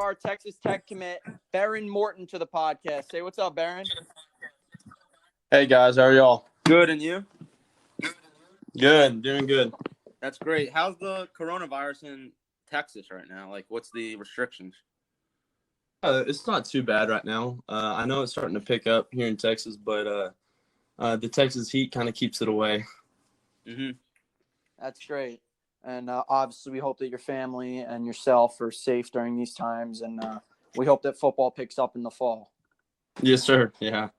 our Texas Tech commit, Behren Morton, to the podcast. Say what's up, Behren. Hey guys, how are y'all? Good, and you? Good, doing good. That's great. How's the coronavirus in Texas right now? Like, what's the restrictions? It's not too bad right now. I know it's starting to pick up here in Texas, but the Texas heat kind of keeps it away. Mm-hmm. That's great. And obviously, we hope that your family and yourself are safe during these times, and we hope that football picks up in the fall. Yes, sir. Yeah.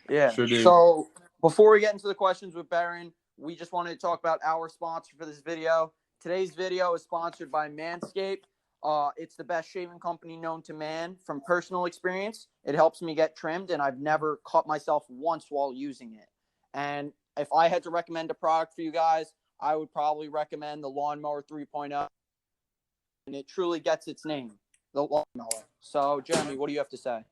Yeah. Sure do. So before we get into the questions with Behren, we just wanted to talk about our sponsor for this video. Today's video is sponsored by Manscaped. It's the best shaving company known to man. From personal experience, it helps me get trimmed, and I've never cut myself once while using it. And if I had to recommend a product for you guys, I would probably recommend the Lawnmower 3.0, and it truly gets its name, the lawnmower. So, Jeremy, what do you have to say?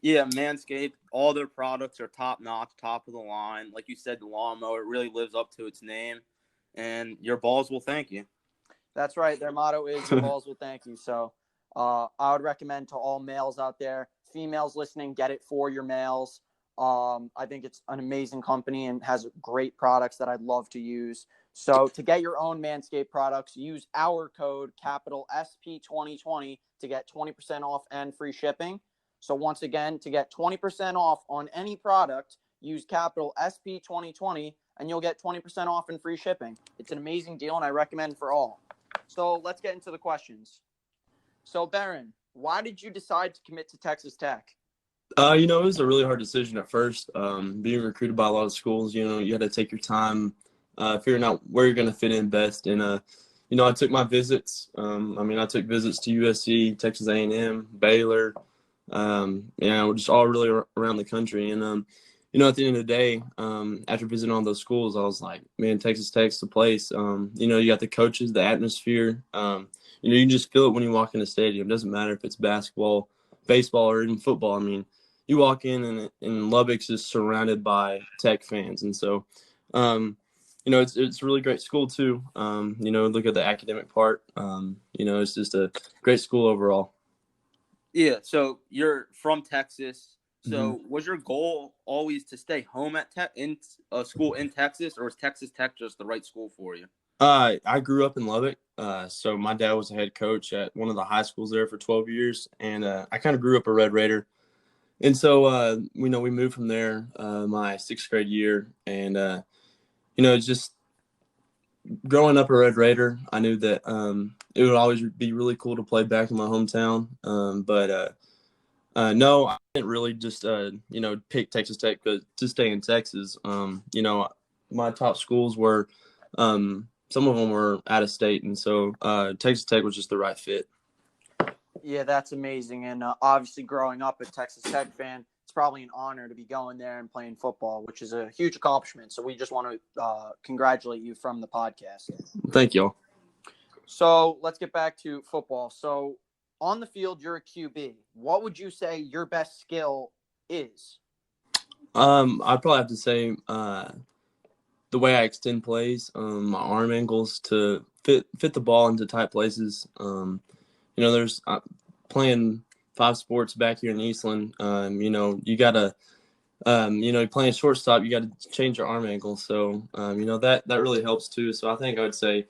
Yeah, Manscaped, all their products are top-notch, top of the line. Like you said, the lawnmower, it really lives up to its name, and your balls will thank you. That's right. Their motto is "Your balls will thank you." So I would recommend to all males out there, females listening, get it for your males. I think it's an amazing company and has great products that I'd love to use. So to get your own Manscaped products, use our code capital SP2020 to get 20% off and free shipping. So once again, to get 20% off on any product, use capital SP2020 and you'll get 20% off and free shipping. It's an amazing deal and I recommend for all. So let's get into the questions. So Behren, why did you decide to commit to Texas Tech? It was a really hard decision at first. Being recruited by a lot of schools, you had to take your time figuring out where you're going to fit in best. And, I took my visits. I took visits to USC, Texas A&M, Baylor, just all really around the country. And, at the end of the day, after visiting all those schools, I was like, man, Texas Tech's the place. You got the coaches, the atmosphere. You can just feel it when you walk in the stadium. It doesn't matter if it's basketball, baseball, or even football. I mean, you walk in and Lubbock's just surrounded by Tech fans. And so, it's a really great school too. Look at the academic part. It's just a great school overall. Yeah, so you're from Texas. So was your goal always to stay home at school in Texas, or was Texas Tech just the right school for you? I grew up in Lubbock. So my dad was a head coach at one of the high schools there for 12 years. And I kind of grew up a Red Raider. And so, we moved from there my sixth grade year. And, just growing up a Red Raider, I knew that it would always be really cool to play back in my hometown. No, I didn't really just, pick Texas Tech to stay in Texas. My top schools were some of them were out of state. And so Texas Tech was just the right fit. Yeah, that's amazing. And obviously growing up a Texas Tech fan, it's probably an honor to be going there and playing football, which is a huge accomplishment. So we just want to congratulate you from the podcast. Thank you. So let's get back to football. So on the field, you're a QB. What would you say your best skill is? I'd probably have to say the way I extend plays, my arm angles to fit the ball into tight places. There's playing 5 sports back here in Eastland. You got to, playing shortstop, you got to change your arm angle. So, that really helps too. So I think I would say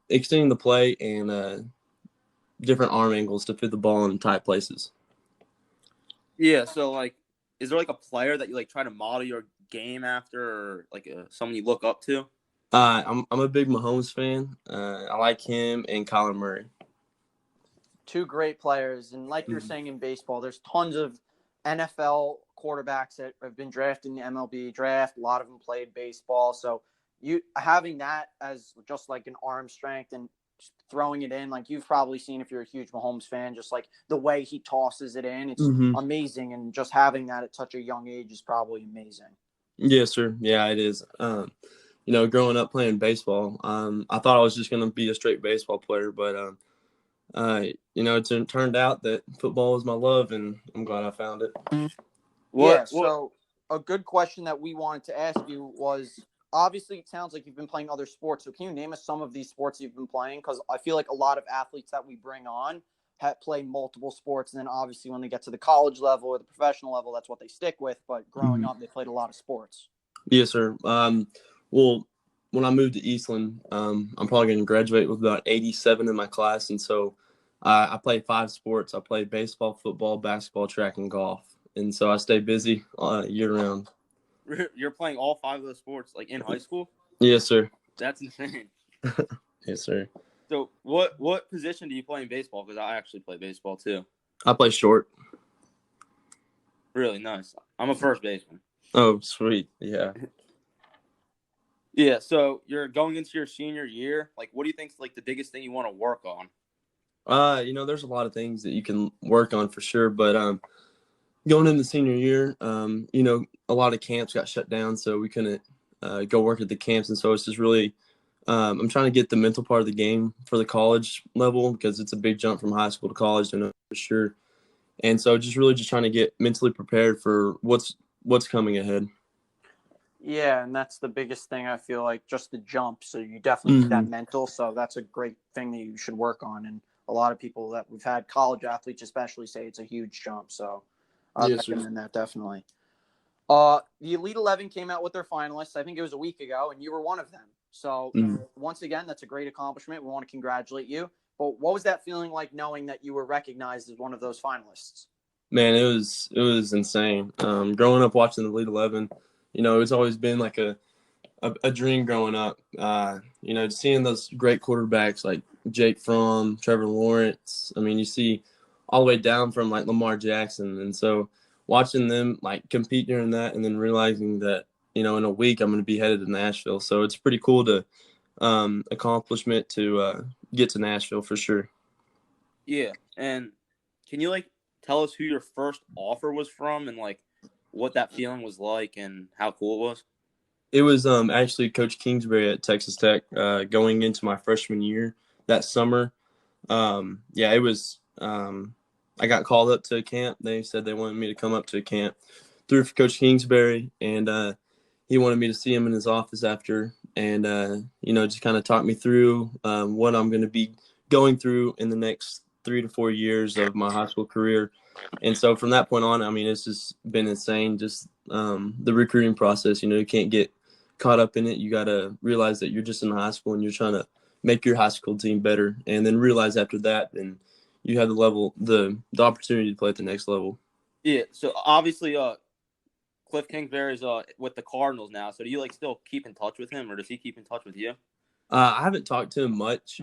extending the play and different arm angles to fit the ball in tight places. Yeah. So, is there a player that you try to model your game after, or someone you look up to? I'm a big Mahomes fan. I like him and Kyler Murray. 2 great players. And like you were saying in baseball, there's tons of NFL quarterbacks that have been drafted in the MLB draft. A lot of them played baseball. So you having that as just an arm strength and throwing it in, you've probably seen if you're a huge Mahomes fan, just the way he tosses it in, it's amazing. And just having that at such a young age is probably amazing. Yes, sir. Yeah, it is. Growing up playing baseball, I thought I was just going to be a straight baseball player, but it turned out that football was my love, and I'm glad I found it. So a good question that we wanted to ask you was, obviously it sounds like you've been playing other sports. So can you name us some of these sports you've been playing? Because I feel like a lot of athletes that we bring on play multiple sports. And then obviously when they get to the college level or the professional level, that's what they stick with. But growing up, they played a lot of sports. Yes, sir. Well, when I moved to Eastland, I'm probably going to graduate with about 87 in my class. And so I play 5 sports. I play baseball, football, basketball, track, and golf. And so I stay busy year round. You're playing all 5 of those sports like in high school? Yes, sir. That's insane. Yes, sir. So what position do you play in baseball? Because I actually play baseball too. I play short. Really nice. I'm a first baseman. Oh, sweet. Yeah. Yeah, so you're going into your senior year. Like, what do you think is like the biggest thing you want to work on? There's a lot of things that you can work on for sure, but going into senior year, a lot of camps got shut down, so we couldn't go work at the camps, and so it's just really I'm trying to get the mental part of the game for the college level because it's a big jump from high school to college, for sure. And so just trying to get mentally prepared for what's coming ahead. Yeah, and that's the biggest thing, I feel like, just the jump. So you definitely need that mental. So that's a great thing that you should work on. And a lot of people that we've had, college athletes especially, say it's a huge jump. So I recommend that definitely. The Elite 11 came out with their finalists. I think it was a week ago, and you were one of them. So once again, that's a great accomplishment. We want to congratulate you. But what was that feeling like knowing that you were recognized as one of those finalists? Man, it was insane. Growing up watching the Elite 11, it's always been like a dream growing up. Seeing those great quarterbacks like Jake Fromm, Trevor Lawrence. I mean, you see all the way down from like Lamar Jackson. And so watching them like compete during that and then realizing that, in a week I'm going to be headed to Nashville. So it's pretty cool to accomplishment to get to Nashville for sure. Yeah. And can you like tell us who your first offer was from and like what that feeling was like and how cool it was? It was actually Coach Kingsbury at Texas Tech going into my freshman year that summer. It was I got called up to a camp. They said they wanted me to come up to a camp through Coach Kingsbury, and he wanted me to see him in his office after and, just kind of talk me through what I'm going to be going through in the next 3 to 4 years of my high school career. And so from that point on, I mean, it's just been insane. Just the recruiting process, you can't get caught up in it. You got to realize that you're just in high school and you're trying to make your high school team better. And then realize after that, then you have the opportunity to play at the next level. Yeah. So obviously, Cliff Kingsbury's with the Cardinals now. So do you like still keep in touch with him, or does he keep in touch with you? I haven't talked to him much.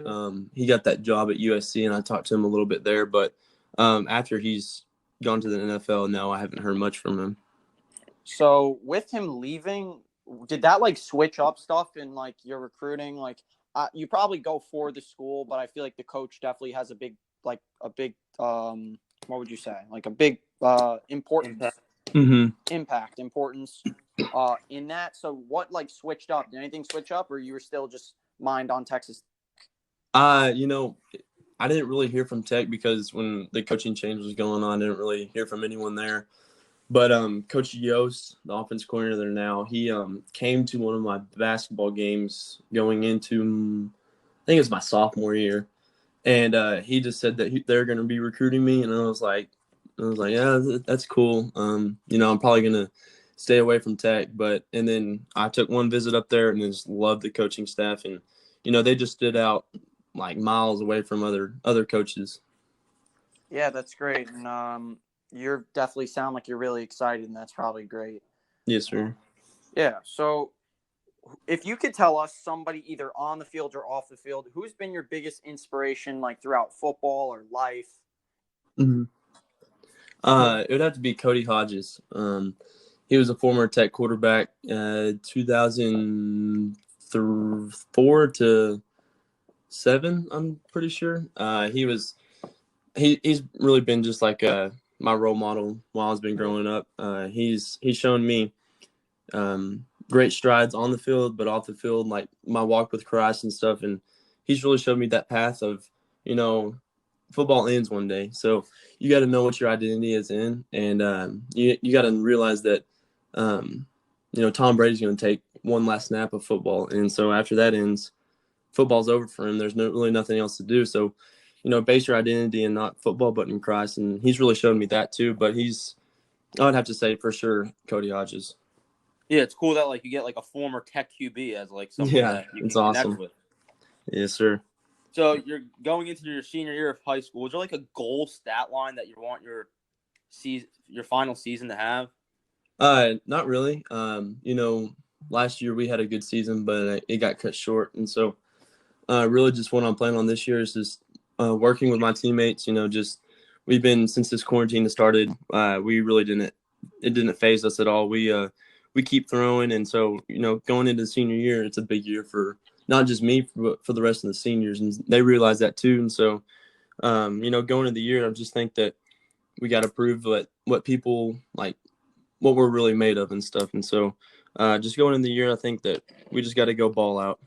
He got that job at USC, and I talked to him a little bit there. But after he's gone to the NFL now, I haven't heard much from him. So with him leaving, did that like switch up stuff in like your recruiting? Like you probably go for the school, but I feel like the coach definitely has a big what would you say? Like a big importance. Importance in that. So what like switched up? Did anything switch up, or you were still just mind on Texas? I didn't really hear from Tech because when the coaching change was going on, I didn't really hear from anyone there. But Coach Yost, the offense coordinator there now, he came to one of my basketball games going into, I think it was my sophomore year, and he just said that they're going to be recruiting me, and I was like, yeah, that's cool. I'm probably going to stay away from Tech. And then I took one visit up there and just loved the coaching staff. And, they just stood out like miles away from other coaches. Yeah, that's great. And you definitely sound like you're really excited, and that's probably great. Yes, sir. Yeah. So if you could tell us somebody either on the field or off the field, who's been your biggest inspiration like throughout football or life? Mm-hmm. It would have to be Cody Hodges. He was a former Tech quarterback, 2004 to 7. I'm pretty sure. He's really been just like my role model while I've been growing up. He's shown me great strides on the field, but off the field, like my walk with Christ and stuff. And he's really showed me that path of, football ends one day. So you got to know what your identity is in. And you got to realize that, Tom Brady's going to take one last snap of football. And so after that ends, football's over for him. There's really nothing else to do. So base your identity in not football, but in Christ. And he's really shown me that too. But I would have to say for sure, Cody Hodges. Yeah, it's cool that like you get like a former Tech QB as like someone that you it's can awesome. connect with. Yes, sir. So you're going into your senior year of high school. Is there like a goal stat line that you want your final season to have? Not really. Last year we had a good season, but it got cut short, and so really just what I'm planning on this year is just working with my teammates. We've been since this quarantine has started. We really didn't phase us at all. We keep throwing, and so going into the senior year, it's a big year for not just me, but for the rest of the seniors, and they realize that too. And so, going into the year, I just think that we got to prove what people like, what we're really made of and stuff. And so, just going into the year, I think that we just got to go ball out.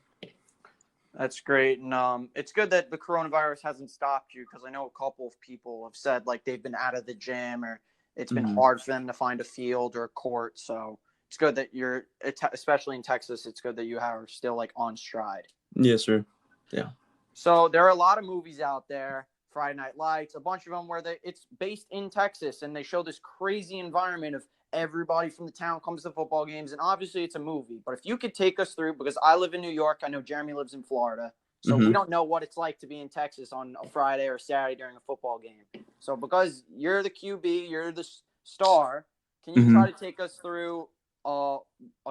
That's great. And it's good that the coronavirus hasn't stopped you, because I know a couple of people have said like they've been out of the gym or it's been hard for them to find a field or a court. So it's good that you're, especially in Texas, it's good that you are still like on stride. Yes, sir. Yeah. So there are a lot of movies out there, Friday Night Lights, a bunch of them where it's based in Texas, and they show this crazy environment of everybody from the town comes to football games, and obviously it's a movie. But if you could take us through, because I live in New York, I know Jeremy lives in Florida, so we don't know what it's like to be in Texas on a Friday or Saturday during a football game. So because you're the QB, you're the star, can you try to take us through a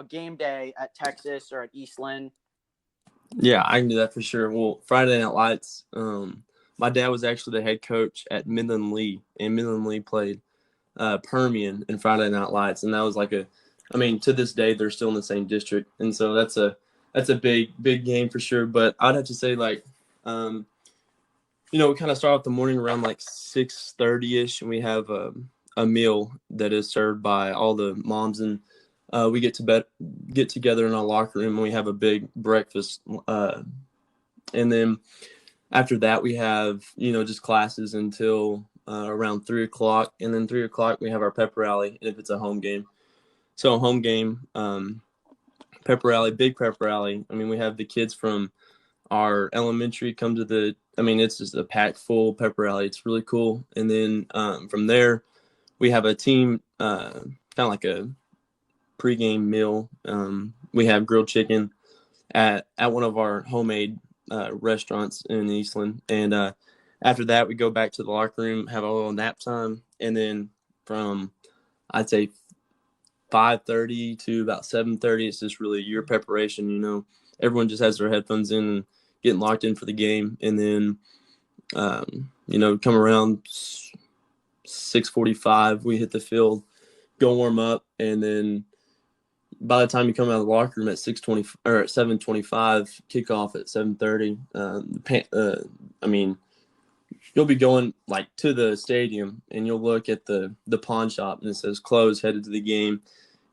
game day at Texas or at Eastland? Yeah, I can do that for sure. Well, Friday Night Lights, my dad was actually the head coach at Midland Lee, and Midland Lee played Permian and Friday Night Lights, and that was like to this day they're still in the same district, and so that's a big game for sure. But I'd have to say we kind of start off the morning around like 6:30ish, and we have a meal that is served by all the moms, and we get together in our locker room, and we have a big breakfast, and then after that we have just classes until around 3:00, and then 3:00 we have our pep rally if it's a home game. So home game, pep rally, big pep rally. We have the kids from our elementary come to it's just a packed full pep rally. It's really cool. And then from there we have a team, kind of like a pregame meal. We have grilled chicken at one of our homemade restaurants in Eastland, and after that, we go back to the locker room, have a little nap time, and then from, I'd say, 5:30 to about 7:30, it's just really your preparation. Everyone just has their headphones in and getting locked in for the game, and then, come around 6:45, we hit the field, go warm up, and then by the time you come out of the locker room at 6:20 or at 7:25, kickoff at 7:30, you'll be going like to the stadium, and you'll look at the pawn shop, and it says closed, headed to the game.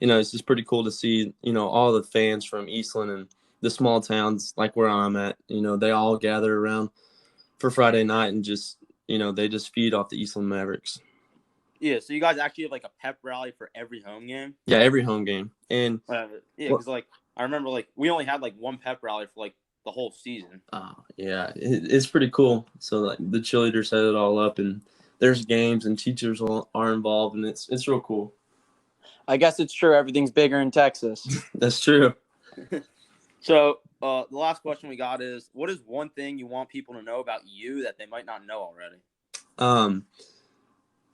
It's just pretty cool to see, all the fans from Eastland and the small towns like where I'm at, they all gather around for Friday night and just, they just feed off the Eastland Mavericks. Yeah, so you guys actually have like a pep rally for every home game? Yeah, every home game. And because I remember we only had like one pep rally for like the whole season. Oh, yeah, it's pretty cool. So like the cheerleaders set it all up, and there's games and teachers are involved, and it's real cool. I guess it's true. Everything's bigger in Texas. That's true. So the last question we got is, what is one thing you want people to know about you that they might not know already?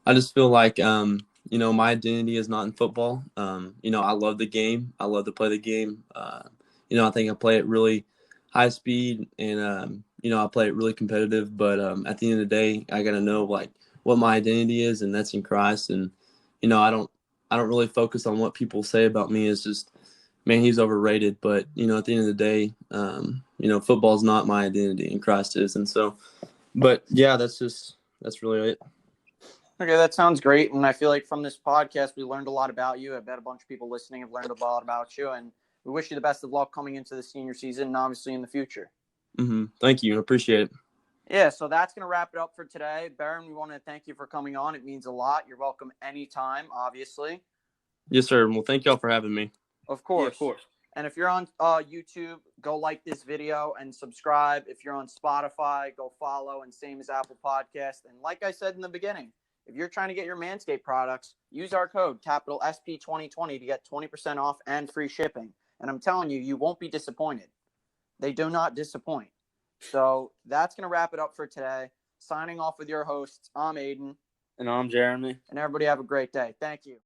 I just feel like, my identity is not in football. I love the game. I love to play the game. I think I play it really high speed, and, I play it really competitive. But at the end of the day, I got to know, what my identity is, and that's in Christ. And, I don't really focus on what people say about me. It's just, man, he's overrated. But, at the end of the day, football is not my identity, and Christ is. And so, but, yeah, that's really it. Okay, that sounds great. And I feel like from this podcast, we learned a lot about you. I bet a bunch of people listening have learned a lot about you. And we wish you the best of luck coming into the senior season and obviously in the future. Thank you. I appreciate it. Yeah, so that's going to wrap it up for today. Behren, we want to thank you for coming on. It means a lot. You're welcome anytime, obviously. Yes, sir. Well, thank y'all for having me. Of course. Yeah, of course. And if you're on YouTube, go like this video and subscribe. If you're on Spotify, go follow, and same as Apple Podcast. And like I said in the beginning, if you're trying to get your Manscaped products, use our code capital SP2020 to get 20% off and free shipping. And I'm telling you, you won't be disappointed. They do not disappoint. So that's going to wrap it up for today. Signing off with your hosts, I'm Aiden. And I'm Jeremy. And everybody have a great day. Thank you.